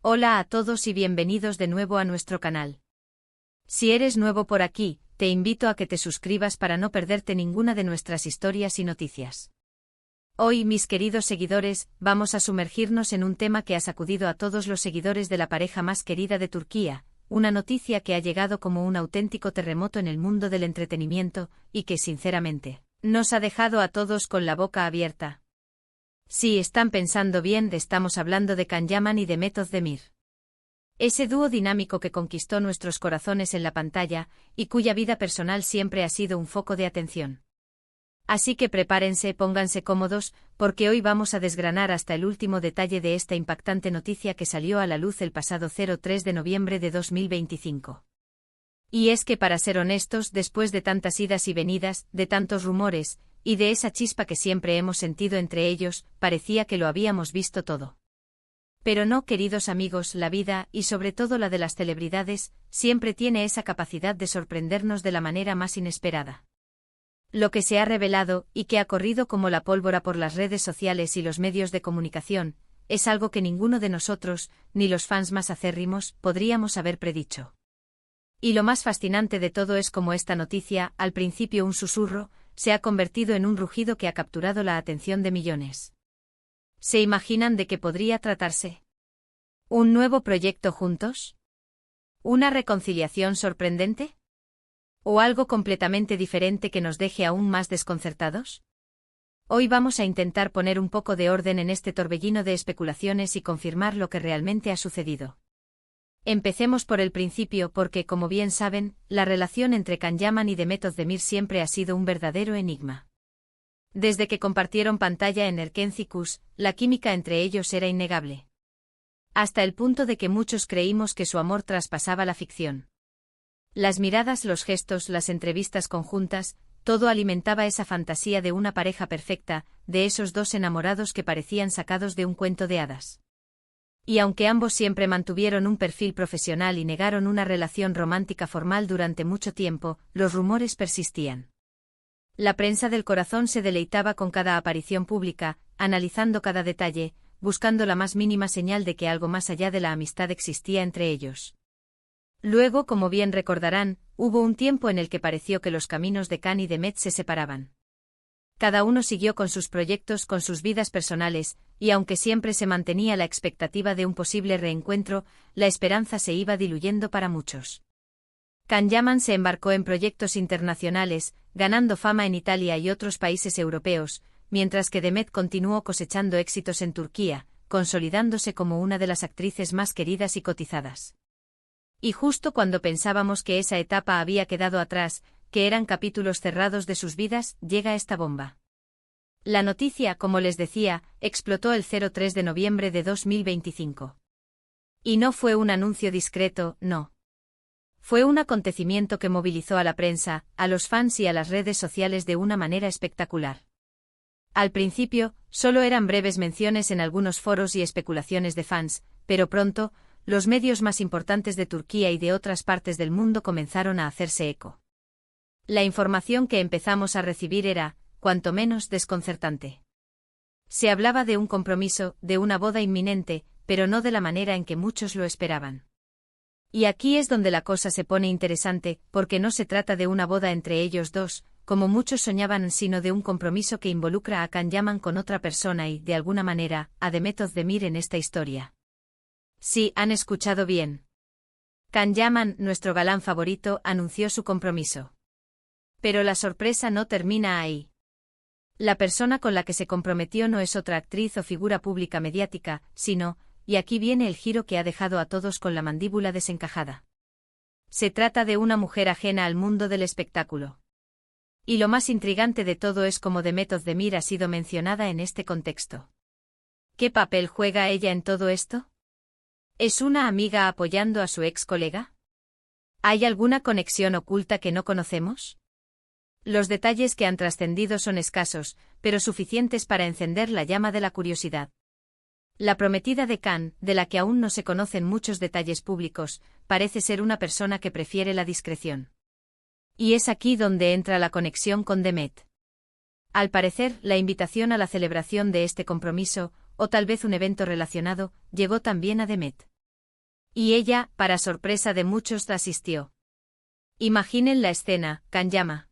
Hola a todos y bienvenidos de nuevo a nuestro canal. Si eres nuevo por aquí, te invito a que te suscribas para no perderte ninguna de nuestras historias y noticias. Hoy, mis queridos seguidores, vamos a sumergirnos en un tema que ha sacudido a todos los seguidores de la pareja más querida de Turquía, una noticia que ha llegado como un auténtico terremoto en el mundo del entretenimiento, y que, sinceramente, nos ha dejado a todos con la boca abierta. Si están pensando bien, estamos hablando de Can Yaman y Demet Özdemir. Ese dúo dinámico que conquistó nuestros corazones en la pantalla, y cuya vida personal siempre ha sido un foco de atención. Así que prepárense, pónganse cómodos, porque hoy vamos a desgranar hasta el último detalle de esta impactante noticia que salió a la luz el pasado 3 de noviembre de 2025. Y es que, para ser honestos, después de tantas idas y venidas, de tantos rumores, y de esa chispa que siempre hemos sentido entre ellos, parecía que lo habíamos visto todo. Pero no, queridos amigos, la vida, y sobre todo la de las celebridades, siempre tiene esa capacidad de sorprendernos de la manera más inesperada. Lo que se ha revelado, y que ha corrido como la pólvora por las redes sociales y los medios de comunicación, es algo que ninguno de nosotros, ni los fans más acérrimos, podríamos haber predicho. Y lo más fascinante de todo es cómo esta noticia, al principio un susurro, se ha convertido en un rugido que ha capturado la atención de millones. ¿Se imaginan de qué podría tratarse? ¿Un nuevo proyecto juntos? ¿Una reconciliación sorprendente? ¿O algo completamente diferente que nos deje aún más desconcertados? Hoy vamos a intentar poner un poco de orden en este torbellino de especulaciones y confirmar lo que realmente ha sucedido. Empecemos por el principio porque, como bien saben, la relación entre Can Yaman y Demet Özdemir siempre ha sido un verdadero enigma. Desde que compartieron pantalla en Erkenci, la química entre ellos era innegable. Hasta el punto de que muchos creímos que su amor traspasaba la ficción. Las miradas, los gestos, las entrevistas conjuntas, todo alimentaba esa fantasía de una pareja perfecta, de esos dos enamorados que parecían sacados de un cuento de hadas. Y aunque ambos siempre mantuvieron un perfil profesional y negaron una relación romántica formal durante mucho tiempo, los rumores persistían. La prensa del corazón se deleitaba con cada aparición pública, analizando cada detalle, buscando la más mínima señal de que algo más allá de la amistad existía entre ellos. Luego, como bien recordarán, hubo un tiempo en el que pareció que los caminos de Can y Demet se separaban. Cada uno siguió con sus proyectos, con sus vidas personales, y aunque siempre se mantenía la expectativa de un posible reencuentro, la esperanza se iba diluyendo para muchos. Can Yaman se embarcó en proyectos internacionales, ganando fama en Italia y otros países europeos, mientras que Demet continuó cosechando éxitos en Turquía, consolidándose como una de las actrices más queridas y cotizadas. Y justo cuando pensábamos que esa etapa había quedado atrás, que eran capítulos cerrados de sus vidas, llega esta bomba. La noticia, como les decía, explotó el 3 de noviembre de 2025. Y no fue un anuncio discreto, no. Fue un acontecimiento que movilizó a la prensa, a los fans y a las redes sociales de una manera espectacular. Al principio, solo eran breves menciones en algunos foros y especulaciones de fans, pero pronto, los medios más importantes de Turquía y de otras partes del mundo comenzaron a hacerse eco. La información que empezamos a recibir era, cuanto menos, desconcertante. Se hablaba de un compromiso, de una boda inminente, pero no de la manera en que muchos lo esperaban. Y aquí es donde la cosa se pone interesante, porque no se trata de una boda entre ellos dos, como muchos soñaban, sino de un compromiso que involucra a Can Yaman con otra persona y, de alguna manera, a Demet Özdemir en esta historia. Sí, han escuchado bien. Can Yaman, nuestro galán favorito, anunció su compromiso. Pero la sorpresa no termina ahí. La persona con la que se comprometió no es otra actriz o figura pública mediática, sino, y aquí viene el giro que ha dejado a todos con la mandíbula desencajada. Se trata de una mujer ajena al mundo del espectáculo. Y lo más intrigante de todo es cómo Demet Özdemir ha sido mencionada en este contexto. ¿Qué papel juega ella en todo esto? ¿Es una amiga apoyando a su ex colega? ¿Hay alguna conexión oculta que no conocemos? Los detalles que han trascendido son escasos, pero suficientes para encender la llama de la curiosidad. La prometida de Can, de la que aún no se conocen muchos detalles públicos, parece ser una persona que prefiere la discreción. Y es aquí donde entra la conexión con Demet. Al parecer, la invitación a la celebración de este compromiso, o tal vez un evento relacionado, llegó también a Demet. Y ella, para sorpresa de muchos, asistió. Imaginen la escena, Kanyama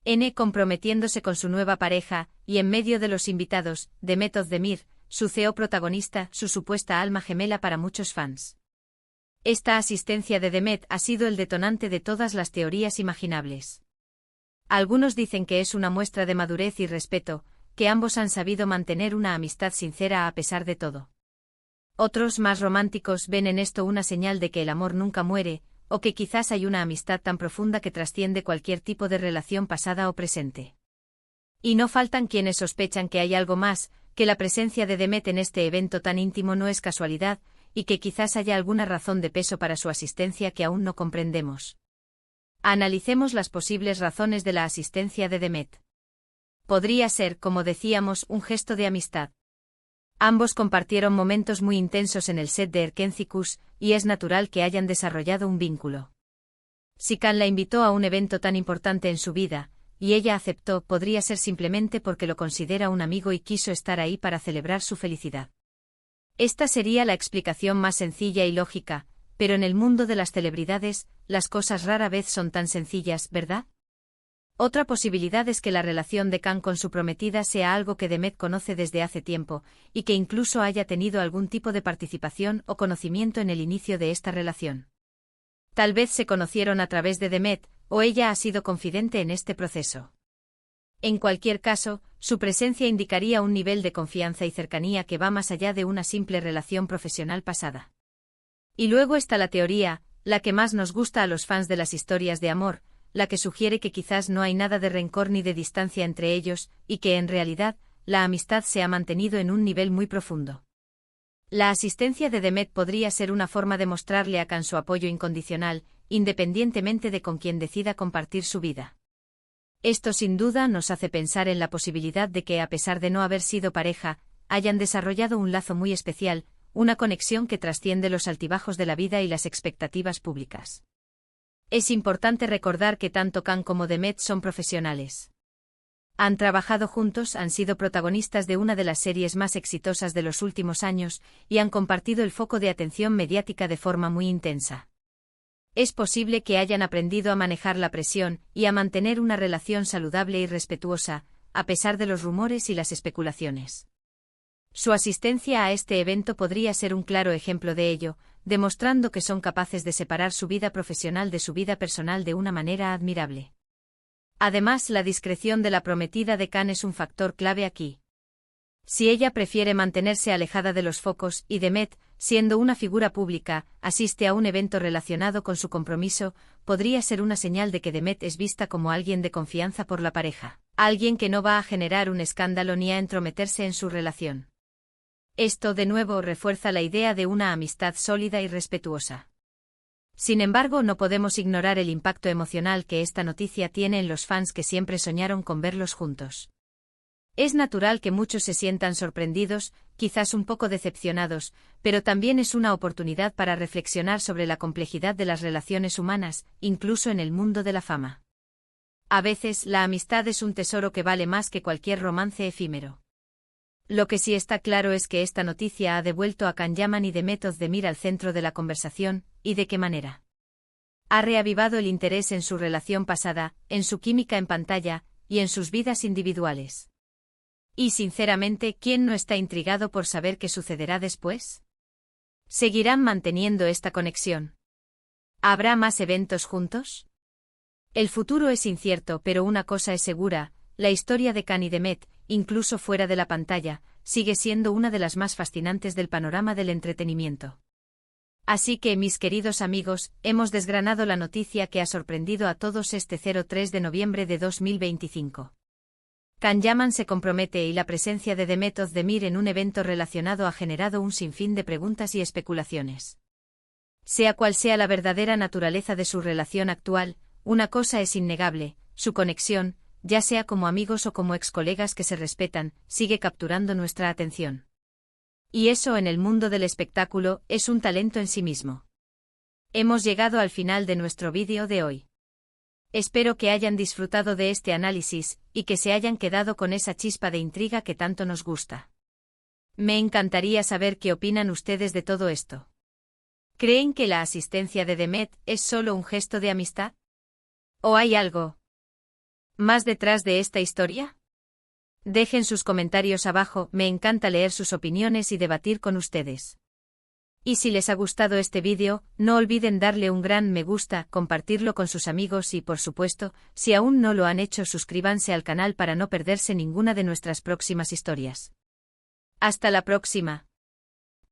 N comprometiéndose con su nueva pareja, y en medio de los invitados, Demet Özdemir, su CEO protagonista, su supuesta alma gemela para muchos fans. Esta asistencia de Demet ha sido el detonante de todas las teorías imaginables. Algunos dicen que es una muestra de madurez y respeto, que ambos han sabido mantener una amistad sincera a pesar de todo. Otros, más románticos, ven en esto una señal de que el amor nunca muere, o que quizás hay una amistad tan profunda que trasciende cualquier tipo de relación pasada o presente. Y no faltan quienes sospechan que hay algo más, que la presencia de Demet en este evento tan íntimo no es casualidad, y que quizás haya alguna razón de peso para su asistencia que aún no comprendemos. Analicemos las posibles razones de la asistencia de Demet. Podría ser, como decíamos, un gesto de amistad. Ambos compartieron momentos muy intensos en el set de Erkencikus, y es natural que hayan desarrollado un vínculo. Si Kan la invitó a un evento tan importante en su vida, y ella aceptó, podría ser simplemente porque lo considera un amigo y quiso estar ahí para celebrar su felicidad. Esta sería la explicación más sencilla y lógica, pero en el mundo de las celebridades, las cosas rara vez son tan sencillas, ¿verdad? Otra posibilidad es que la relación de Kan con su prometida sea algo que Demet conoce desde hace tiempo, y que incluso haya tenido algún tipo de participación o conocimiento en el inicio de esta relación. Tal vez se conocieron a través de Demet, o ella ha sido confidente en este proceso. En cualquier caso, su presencia indicaría un nivel de confianza y cercanía que va más allá de una simple relación profesional pasada. Y luego está la teoría, la que más nos gusta a los fans de las historias de amor, la que sugiere que quizás no hay nada de rencor ni de distancia entre ellos, y que en realidad, la amistad se ha mantenido en un nivel muy profundo. La asistencia de Demet podría ser una forma de mostrarle a Kan su apoyo incondicional, independientemente de con quién decida compartir su vida. Esto sin duda nos hace pensar en la posibilidad de que, a pesar de no haber sido pareja, hayan desarrollado un lazo muy especial, una conexión que trasciende los altibajos de la vida y las expectativas públicas. Es importante recordar que tanto Kan como Demet son profesionales. Han trabajado juntos, han sido protagonistas de una de las series más exitosas de los últimos años, y han compartido el foco de atención mediática de forma muy intensa. Es posible que hayan aprendido a manejar la presión y a mantener una relación saludable y respetuosa, a pesar de los rumores y las especulaciones. Su asistencia a este evento podría ser un claro ejemplo de ello, demostrando que son capaces de separar su vida profesional de su vida personal de una manera admirable. Además, la discreción de la prometida de Kan es un factor clave aquí. Si ella prefiere mantenerse alejada de los focos y Demet, siendo una figura pública, asiste a un evento relacionado con su compromiso, podría ser una señal de que Demet es vista como alguien de confianza por la pareja, alguien que no va a generar un escándalo ni a entrometerse en su relación. Esto de nuevo refuerza la idea de una amistad sólida y respetuosa. Sin embargo, no podemos ignorar el impacto emocional que esta noticia tiene en los fans que siempre soñaron con verlos juntos. Es natural que muchos se sientan sorprendidos, quizás un poco decepcionados, pero también es una oportunidad para reflexionar sobre la complejidad de las relaciones humanas, incluso en el mundo de la fama. A veces, la amistad es un tesoro que vale más que cualquier romance efímero. Lo que sí está claro es que esta noticia ha devuelto a Kan Yaman y Demet Özdemir al centro de la conversación, ¿y de qué manera? Ha reavivado el interés en su relación pasada, en su química en pantalla, y en sus vidas individuales. Y sinceramente, ¿quién no está intrigado por saber qué sucederá después? ¿Seguirán manteniendo esta conexión? ¿Habrá más eventos juntos? El futuro es incierto, pero una cosa es segura, la historia de Kan y Demet, incluso fuera de la pantalla, sigue siendo una de las más fascinantes del panorama del entretenimiento. Así que, mis queridos amigos, hemos desgranado la noticia que ha sorprendido a todos este 03 de noviembre de 2025. Kan Yaman se compromete y la presencia de Demet Özdemir en un evento relacionado ha generado un sinfín de preguntas y especulaciones. Sea cual sea la verdadera naturaleza de su relación actual, una cosa es innegable, su conexión, ya sea como amigos o como excolegas que se respetan, sigue capturando nuestra atención. Y eso en el mundo del espectáculo es un talento en sí mismo. Hemos llegado al final de nuestro vídeo de hoy. Espero que hayan disfrutado de este análisis, y que se hayan quedado con esa chispa de intriga que tanto nos gusta. Me encantaría saber qué opinan ustedes de todo esto. ¿Creen que la asistencia de Demet es solo un gesto de amistad? ¿O hay algo más detrás de esta historia? Dejen sus comentarios abajo, me encanta leer sus opiniones y debatir con ustedes. Y si les ha gustado este vídeo, no olviden darle un gran me gusta, compartirlo con sus amigos y, por supuesto, si aún no lo han hecho, suscríbanse al canal para no perderse ninguna de nuestras próximas historias. Hasta la próxima.